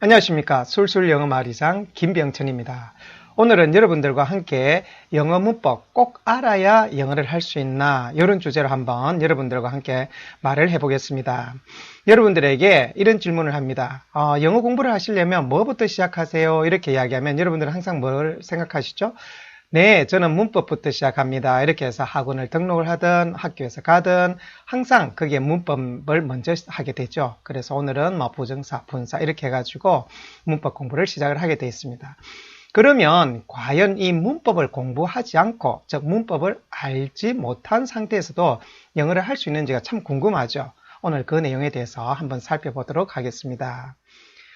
안녕하십니까. 술술 영어 마리장 김병천입니다. 오늘은 여러분들과 함께 영어 문법 꼭 알아야 영어를 할 수 있나 이런 주제로 한번 여러분들과 함께 말을 해보겠습니다. 여러분들에게 이런 질문을 합니다. 영어 공부를 하시려면 뭐부터 시작하세요? 이렇게 이야기하면 여러분들은 항상 뭘 생각하시죠? 네, 저는 문법부터 시작합니다. 이렇게 해서 학원을 등록을 하든 학교에서 가든 항상 그게 문법을 먼저 하게 되죠. 그래서 오늘은 부정사, 분사 이렇게 해가지고 문법 공부를 시작을 하게 되어 있습니다. 그러면 과연 이 문법을 공부하지 않고, 즉 문법을 알지 못한 상태에서도 영어를 할 수 있는지가 참 궁금하죠. 오늘 그 내용에 대해서 한번 살펴보도록 하겠습니다.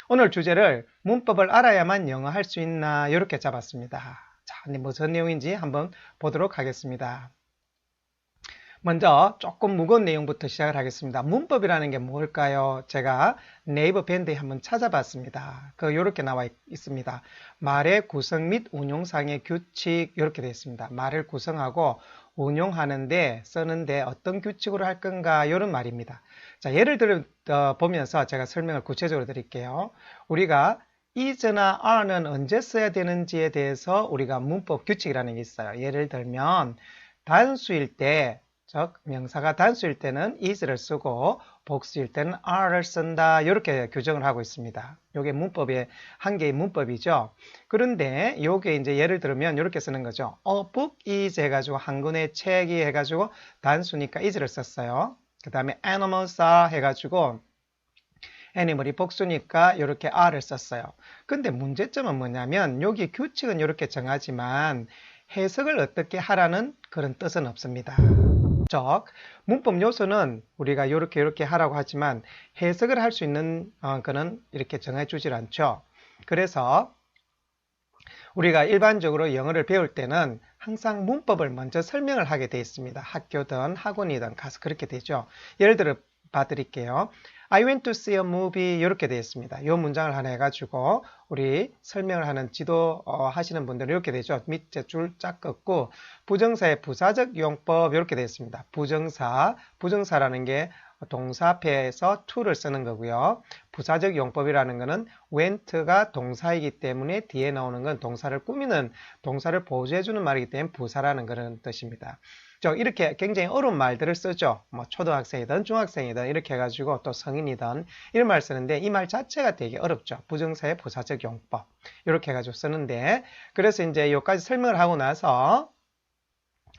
오늘 주제를 문법을 알아야만 영어 할 수 있나 이렇게 잡았습니다. 자, 무슨 내용인지 한번 보도록 하겠습니다. 먼저 조금 무거운 내용부터 시작을 하겠습니다. 문법이라는 게 뭘까요? 제가 네이버 밴드에 한번 찾아봤습니다. 요렇게 나와 있습니다. 말의 구성 및 운용상의 규칙 이렇게 되어 있습니다. 말을 구성하고 운용하는데 쓰는데 어떤 규칙으로 할 건가 이런 말입니다. 자, 예를 들어 보면서 제가 설명을 구체적으로 드릴게요. 우리가 is나 are는 언제 써야 되는지에 대해서 우리가 문법 규칙이라는 게 있어요. 예를 들면 단수일 때, 즉 명사가 단수일 때는 is를 쓰고 복수일 때는 are를 쓴다 이렇게 규정을 하고 있습니다. 이게 문법의 한 개의 문법이죠. 그런데 이게 이제 예를 들면 이렇게 쓰는 거죠. A book is 해가지고 한 권의 책이 해가지고 단수니까 is를 썼어요. 그 다음에 animals are 해가지고 애니멀이 복수니까 이렇게 R을 썼어요. 근데 문제점은 뭐냐면 여기 규칙은 이렇게 정하지만 해석을 어떻게 하라는 그런 뜻은 없습니다. 즉 문법 요소는 우리가 이렇게 하라고 하지만 해석을 할 수 있는 거는 이렇게 정해주질 않죠. 그래서 우리가 일반적으로 영어를 배울 때는 항상 문법을 먼저 설명을 하게 되어 있습니다. 학교든 학원이든 가서 그렇게 되죠. 예를 들어 봐드릴게요. I went to see a movie 이렇게 되어 있습니다. 이 문장을 하나 해가지고 우리 설명을 하는 지도 하시는 분들은 이렇게 되죠. 밑에 줄 쫙 긋고 부정사의 부사적 용법 이렇게 되어 있습니다. 부정사라는 게 동사 앞에서 to를 쓰는 거고요. 부사적 용법이라는 것은 went가 동사이기 때문에 뒤에 나오는 건 동사를 꾸미는, 동사를 보조해주는 말이기 때문에 부사라는 그런 뜻입니다. 이렇게 굉장히 어려운 말들을 쓰죠. 초등학생이든 중학생이든 이렇게 해가지고 또 성인이든 이런 말 쓰는데 이 말 자체가 되게 어렵죠. 부정사의 부사적 용법 이렇게 해가지고 쓰는데, 그래서 이제 여기까지 설명을 하고 나서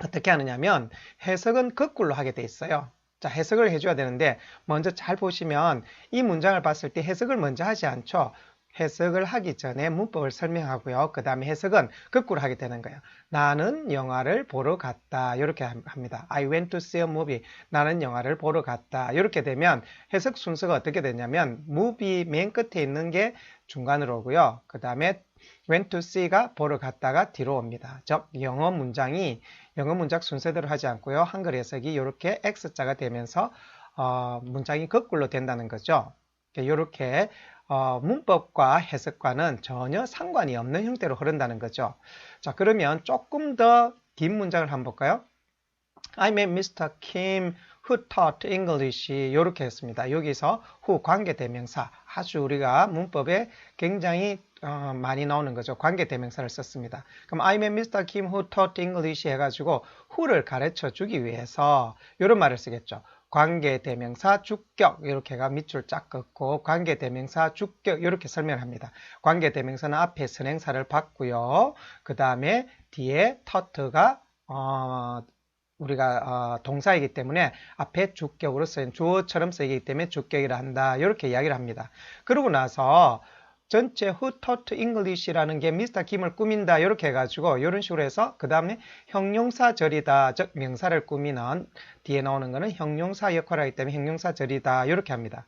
어떻게 하느냐면 해석은 거꾸로 하게 돼 있어요. 자, 해석을 해줘야 되는데 먼저 잘 보시면 이 문장을 봤을 때 해석을 먼저 하지 않죠. 해석을 하기 전에 문법을 설명하고요. 그 다음에 해석은 거꾸로 하게 되는 거예요. 나는 영화를 보러 갔다 이렇게 합니다. I went to see a movie. 나는 영화를 보러 갔다. 이렇게 되면 해석 순서가 어떻게 되냐면 movie 맨 끝에 있는 게 중간으로 오고요. 그 다음에 went to see가 보러 갔다가 뒤로 옵니다. 즉 영어 문장 순서대로 하지 않고요. 한글 해석이 이렇게 X자가 되면서 문장이 거꾸로 된다는 거죠. 이렇게 문법과 해석과는 전혀 상관이 없는 형태로 흐른다는 거죠. 자, 그러면 조금 더 긴 문장을 한번 볼까요? I met Mr. Kim who taught English 이렇게 했습니다. 여기서 who 관계대명사, 아주 우리가 문법에 굉장히 많이 나오는 거죠. 관계대명사를 썼습니다. 그럼 I met Mr. Kim who taught English 해가지고 who를 가르쳐 주기 위해서 이런 말을 쓰겠죠. 관계대명사 주격 이렇게가 밑줄 쫙 긋고 관계대명사 주격 이렇게 설명을 합니다. 관계대명사는 앞에 선행사를 받고요. 그 다음에 뒤에 taught가 우리가 동사이기 때문에 앞에 주격으로 쓰인 주어처럼 쓰이기 때문에 주격이라 한다 이렇게 이야기를 합니다. 그러고 나서 전체 who taught English라는 게 미스터 김을 꾸민다 이렇게 해가지고 이런 식으로 해서 그 다음에 형용사절이다, 즉 명사를 꾸미는 뒤에 나오는 거는 형용사 역할을 하기 때문에 형용사절이다 이렇게 합니다.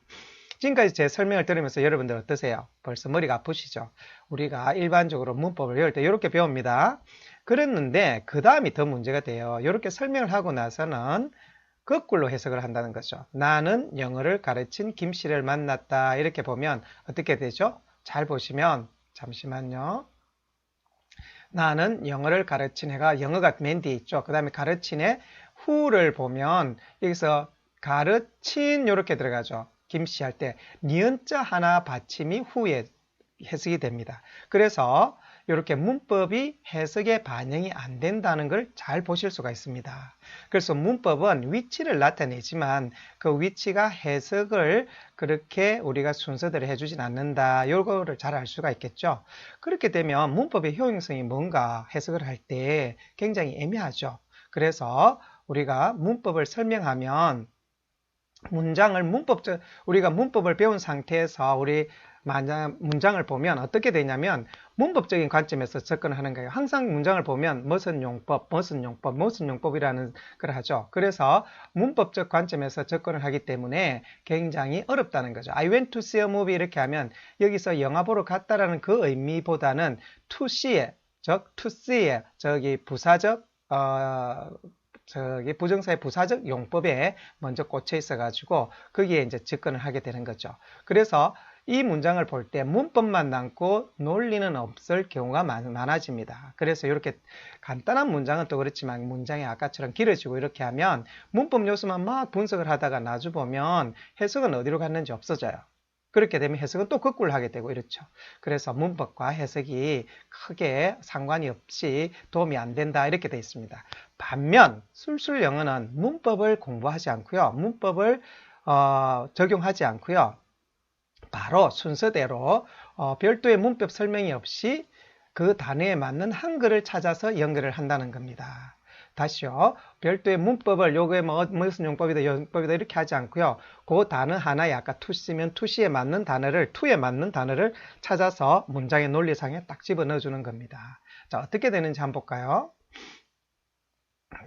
지금까지 제 설명을 들으면서 여러분들 어떠세요? 벌써 머리가 아프시죠? 우리가 일반적으로 문법을 배울 때 이렇게 배웁니다. 그랬는데 그 다음이 더 문제가 돼요. 이렇게 설명을 하고 나서는 거꾸로 해석을 한다는 거죠. 나는 영어를 가르친 김 씨를 만났다 이렇게 보면 어떻게 되죠? 잘 보시면 잠시만요. 나는 영어를 가르친 애가 영어가 맨 뒤에 있죠. 그 다음에 가르친 애 who를 보면 여기서 가르친 이렇게 들어가죠. 김씨 할 때 니은자 하나 받침이 who에 해석이 됩니다. 그래서 이렇게 문법이 해석에 반영이 안 된다는 걸 잘 보실 수가 있습니다. 그래서 문법은 위치를 나타내지만 그 위치가 해석을 그렇게 우리가 순서대로 해주진 않는다. 이거를 잘 알 수가 있겠죠. 그렇게 되면 문법의 효용성이 뭔가 해석을 할 때 굉장히 애매하죠. 그래서 우리가 문법을 설명하면 우리가 문법을 배운 상태에서 우리 만약 문장을 보면 어떻게 되냐면 문법적인 관점에서 접근하는 거예요. 항상 문장을 보면 무슨 용법이라는 걸 하죠. 그래서 문법적 관점에서 접근을 하기 때문에 굉장히 어렵다는 거죠. I went to see a movie 이렇게 하면 여기서 영화 보러 갔다라는 그 의미보다는 to see의, 즉 to see의 저기 부사적 부정사의 부사적 용법에 먼저 꽂혀 있어가지고 거기에 이제 접근을 하게 되는 거죠. 그래서 이 문장을 볼 때 문법만 남고 논리는 없을 경우가 많아집니다. 그래서 이렇게 간단한 문장은 또 그렇지만 문장이 아까처럼 길어지고 이렇게 하면 문법 요소만 막 분석을 하다가 나중 보면 해석은 어디로 갔는지 없어져요. 그렇게 되면 해석은 또 거꾸로 하게 되고 이렇죠. 그래서 문법과 해석이 크게 상관이 없이 도움이 안 된다 이렇게 되어 있습니다. 반면 술술 영어는 문법을 공부하지 않고요. 문법을 적용하지 않고요. 바로 순서대로 별도의 문법 설명이 없이 그 단어에 맞는 한글을 찾아서 연결을 한다는 겁니다. 다시요. 별도의 문법을 요게 무슨 용법이다 이렇게 하지 않고요. 그 단어 하나에 아까 투시면 투시에 맞는 단어를 투에 맞는 단어를 찾아서 문장의 논리상에 딱 집어넣어 주는 겁니다. 자, 어떻게 되는지 한번 볼까요?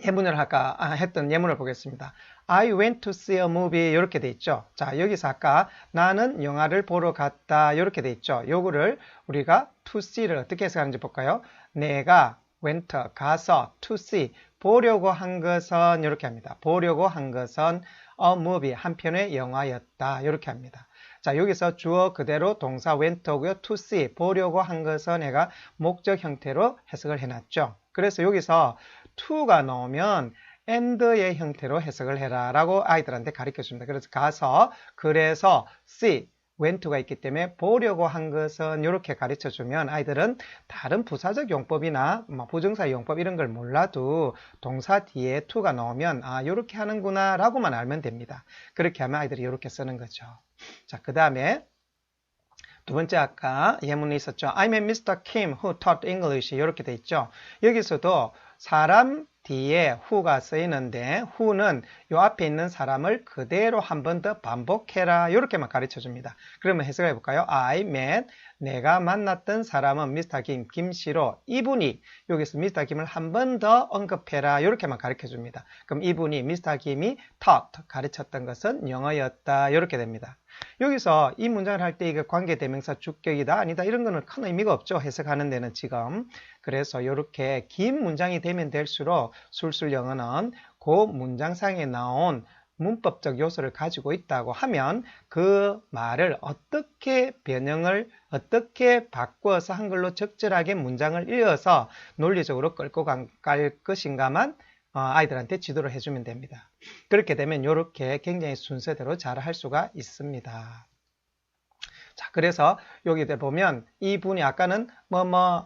예문을 아까 했던 예문을 보겠습니다. I went to see a movie 이렇게 돼 있죠. 자, 여기서 아까 나는 영화를 보러 갔다 이렇게 돼 있죠. 요거를 우리가 to see를 어떻게 해석하는지 볼까요? 내가 went 가서 to see 보려고 한 것은 이렇게 합니다. 보려고 한 것은 a movie 한 편의 영화였다 이렇게 합니다. 자, 여기서 주어 그대로 동사 went고요. to see 보려고 한 것은 내가 목적 형태로 해석을 해놨죠. 그래서 여기서 to가 나오면 and의 형태로 해석을 해라 라고 아이들한테 가르쳐 줍니다. 그래서 가서 그래서 see went가 있기 때문에 보려고 한 것은 이렇게 가르쳐 주면 아이들은 다른 부사적 용법이나 부정사 용법 이런 걸 몰라도 동사 뒤에 to가 나오면 아 이렇게 하는구나 라고만 알면 됩니다. 그렇게 하면 아이들이 이렇게 쓰는 거죠. 자, 그 다음에 두 번째 아까 예문이 있었죠. I met Mr. Kim who taught English 이렇게 돼 있죠. 여기서도 사람 뒤에 who가 쓰이는데 who는 요 앞에 있는 사람을 그대로 한 번 더 반복해라 이렇게만 가르쳐 줍니다. 그러면 해석을 해볼까요? I met 내가 만났던 사람은 Mr. Kim 김씨로 이분이 여기서 Mr. Kim을 한 번 더 언급해라 이렇게만 가르쳐 줍니다. 그럼 이분이 Mr. Kim이 taught 가르쳤던 것은 영어였다 이렇게 됩니다. 여기서 이 문장을 할 때 이게 관계대명사 주격이다 아니다 이런 거는 큰 의미가 없죠. 해석하는 데는 지금. 그래서 이렇게 긴 문장이 되면 될수록 술술 영어는 그 문장상에 나온 문법적 요소를 가지고 있다고 하면 그 말을 어떻게 변형을 어떻게 바꾸어서 한글로 적절하게 문장을 이어서 논리적으로 끌고 갈 것인가만 아이들한테 지도를 해주면 됩니다. 그렇게 되면 이렇게 굉장히 순서대로 잘 할 수가 있습니다. 자, 그래서 여기에 보면 이분이 아까는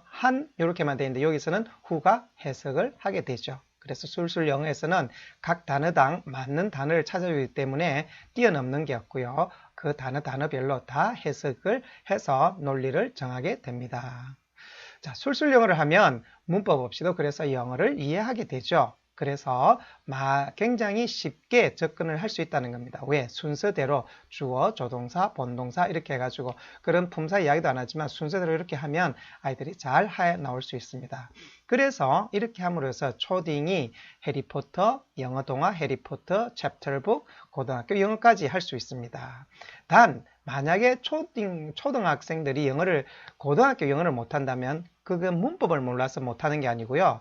한 이렇게만 되어 있는데 여기서는 who가 해석을 하게 되죠. 그래서 술술 영어에서는 각 단어당 맞는 단어를 찾아주기 때문에 뛰어넘는 게 없고요. 그 단어별로 다 해석을 해서 논리를 정하게 됩니다. 자, 술술 영어를 하면 문법 없이도 그래서 영어를 이해하게 되죠. 그래서 굉장히 쉽게 접근을 할 수 있다는 겁니다. 왜? 순서대로 주어, 조동사, 본동사 이렇게 해가지고 그런 품사 이야기도 안 하지만 순서대로 이렇게 하면 아이들이 잘 나올 수 있습니다. 그래서 이렇게 함으로써 초딩이 해리포터, 영어 동화, 해리포터, 챕터북, 고등학교 영어까지 할 수 있습니다. 단 만약에 초등학생들이 고등학교 영어를 못한다면 그건 문법을 몰라서 못하는 게 아니고요.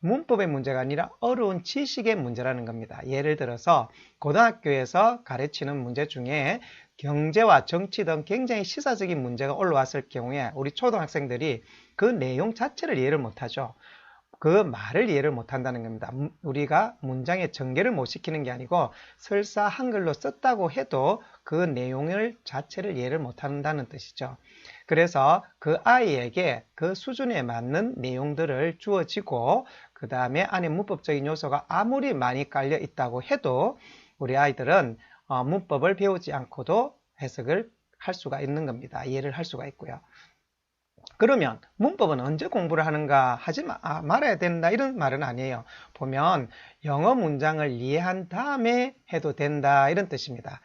문법의 문제가 아니라 어려운 지식의 문제라는 겁니다. 예를 들어서 고등학교에서 가르치는 문제 중에 경제와 정치 등 굉장히 시사적인 문제가 올라왔을 경우에 우리 초등학생들이 그 내용 자체를 이해를 못하죠. 그 말을 이해를 못한다는 겁니다. 우리가 문장의 전개를 못 시키는 게 아니고 설사 한글로 썼다고 해도 그 내용을 자체를 이해를 못한다는 뜻이죠. 그래서 그 아이에게 그 수준에 맞는 내용들을 주어지고 그 다음에 안에 문법적인 요소가 아무리 많이 깔려 있다고 해도 우리 아이들은 문법을 배우지 않고도 해석을 할 수가 있는 겁니다. 이해를 할 수가 있고요. 그러면 문법은 언제 공부를 하는가 하지 말아야 된다 이런 말은 아니에요. 보면 영어 문장을 이해한 다음에 해도 된다 이런 뜻입니다.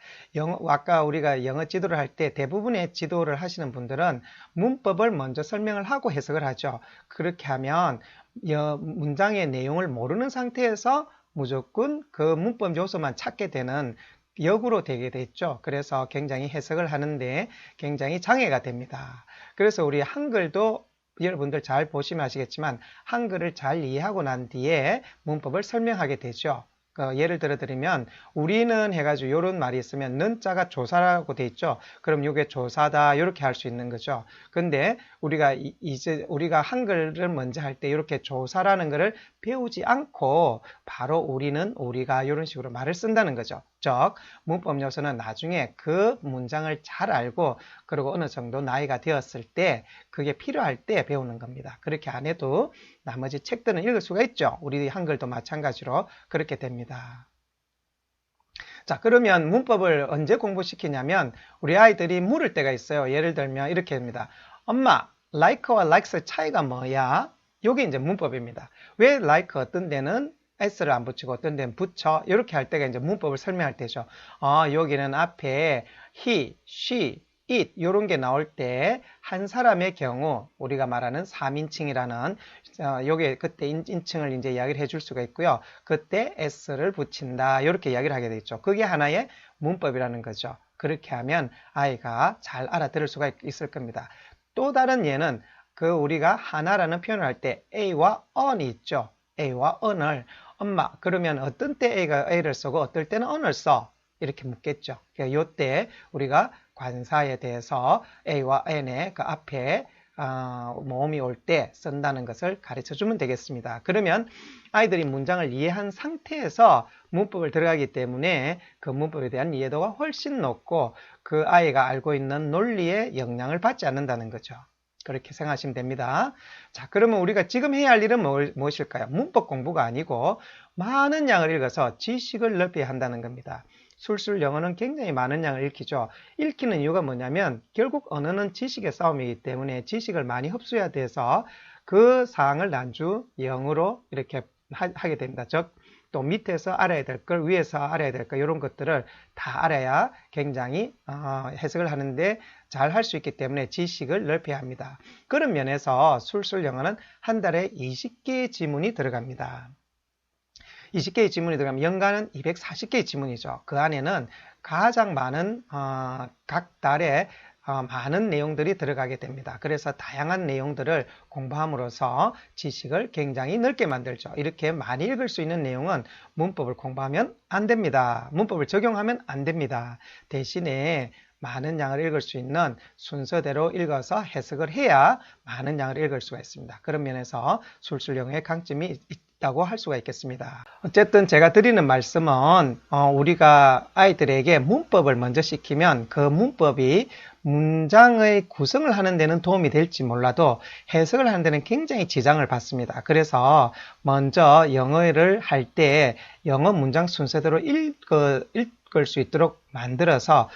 아까 우리가 영어 지도를 할 때 대부분의 지도를 하시는 분들은 문법을 먼저 설명을 하고 해석을 하죠. 그렇게 하면 문장의 내용을 모르는 상태에서 무조건 그 문법 요소만 찾게 되는 역으로 되게 됐죠. 그래서 굉장히 해석을 하는데 굉장히 장애가 됩니다. 그래서 우리 한글도 여러분들 잘 보시면 아시겠지만 한글을 잘 이해하고 난 뒤에 문법을 설명하게 되죠. 예를 들어 드리면 우리는 해가지고 이런 말이 있으면 는 자가 조사라고 돼 있죠. 그럼 이게 조사다 이렇게 할 수 있는 거죠. 근데 우리가 한글을 먼저 할 때 이렇게 조사라는 것을 배우지 않고 바로 우리는 우리가 이런 식으로 말을 쓴다는 거죠. 즉 문법 요소는 나중에 그 문장을 잘 알고 그리고 어느 정도 나이가 되었을 때 그게 필요할 때 배우는 겁니다. 그렇게 안 해도 나머지 책들은 읽을 수가 있죠. 우리 한글도 마찬가지로 그렇게 됩니다. 자, 그러면 문법을 언제 공부시키냐면 우리 아이들이 물을 때가 있어요. 예를 들면 이렇게 합니다. 엄마, like와 likes 차이가 뭐야? 이게 이제 문법입니다. 왜 like 어떤 데는 s를 안 붙이고 어떤 데는 붙여 이렇게 할 때가 이제 문법을 설명할 때죠. 여기는 앞에 he, she, it 이런 게 나올 때 한 사람의 경우 우리가 말하는 3인칭이라는 요게 그때 인칭을 이제 이야기를 해줄 수가 있고요. 그때 s를 붙인다 이렇게 이야기를 하게 되죠. 그게 하나의 문법이라는 거죠. 그렇게 하면 아이가 잘 알아들을 수가 있을 겁니다. 또 다른 예는 우리가 하나라는 표현을 할 때 a와 on이 있죠. a와 on을 엄마 그러면 어떤 때 a를 쓰고 어떨 때는 on을 써 이렇게 묻겠죠. 이때 우리가 관사에 대해서 a와 n의 그 앞에 모음이 올 때 쓴다는 것을 가르쳐 주면 되겠습니다. 그러면 아이들이 문장을 이해한 상태에서 문법을 들어가기 때문에 그 문법에 대한 이해도가 훨씬 높고 그 아이가 알고 있는 논리에 영향을 받지 않는다는 거죠. 그렇게 생각하시면 됩니다. 자, 그러면 우리가 지금 해야 할 일은 무엇일까요? 문법 공부가 아니고 많은 양을 읽어서 지식을 넓혀야 한다는 겁니다. 술술 영어는 굉장히 많은 양을 읽히죠. 읽히는 이유가 뭐냐면 결국 언어는 지식의 싸움이기 때문에 지식을 많이 흡수해야 돼서 그 사항을 난주 영어로 이렇게 하게 됩니다. 즉, 또 밑에서 알아야 될 걸 위에서 알아야 될 걸 이런 것들을 다 알아야 굉장히 해석을 하는데 잘 할 수 있기 때문에 지식을 넓혀야 합니다. 그런 면에서 술술 영어는 한 달에 20개의 지문이 들어갑니다. 20개의 지문이 들어가면 연간은 240개의 지문이죠. 그 안에는 가장 많은 각 달에 많은 내용들이 들어가게 됩니다. 그래서 다양한 내용들을 공부함으로써 지식을 굉장히 넓게 만들죠. 이렇게 많이 읽을 수 있는 내용은 문법을 공부하면 안 됩니다. 문법을 적용하면 안 됩니다. 대신에 많은 양을 읽을 수 있는 순서대로 읽어서 해석을 해야 많은 양을 읽을 수가 있습니다. 그런 면에서 술술 영어의 강점이 있다고 할 수가 있겠습니다. 어쨌든 제가 드리는 말씀은 우리가 아이들에게 문법을 먼저 시키면 그 문법이 문장의 구성을 하는 데는 도움이 될지 몰라도 해석을 하는 데는 굉장히 지장을 받습니다. 그래서 먼저 영어를 할 때 영어 문장 순서대로 읽을 수 있도록 만들어서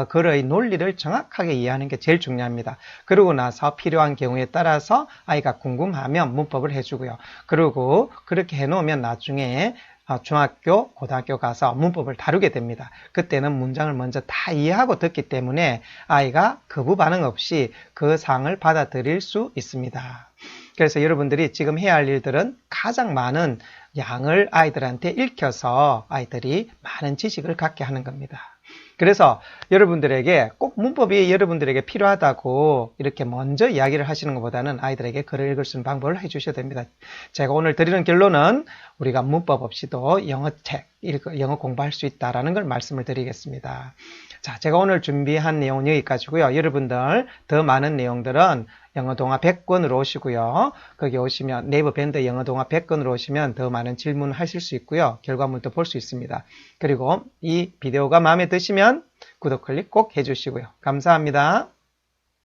글의 논리를 정확하게 이해하는 게 제일 중요합니다. 그러고 나서 필요한 경우에 따라서 아이가 궁금하면 문법을 해주고요. 그리고 그렇게 해놓으면 나중에 중학교, 고등학교 가서 문법을 다루게 됩니다. 그때는 문장을 먼저 다 이해하고 듣기 때문에 아이가 거부 반응 없이 그 사항을 받아들일 수 있습니다. 그래서 여러분들이 지금 해야 할 일들은 가장 많은 양을 아이들한테 읽혀서 아이들이 많은 지식을 갖게 하는 겁니다. 그래서 여러분들에게 꼭 문법이 여러분들에게 필요하다고 이렇게 먼저 이야기를 하시는 것보다는 아이들에게 글을 읽을 수 있는 방법을 해주셔야 됩니다. 제가 오늘 드리는 결론은 우리가 문법 없이도 영어 공부할 수 있다는 걸 말씀을 드리겠습니다. 자, 제가 오늘 준비한 내용은 여기까지고요. 여러분들 더 많은 내용들은 영어동화 100권으로 오시고요. 거기 오시면 네이버 밴드 영어동화 100권으로 오시면 더 많은 질문 하실 수 있고요. 결과물도 볼 수 있습니다. 그리고 이 비디오가 마음에 드시면 구독 클릭 꼭 해주시고요. 감사합니다.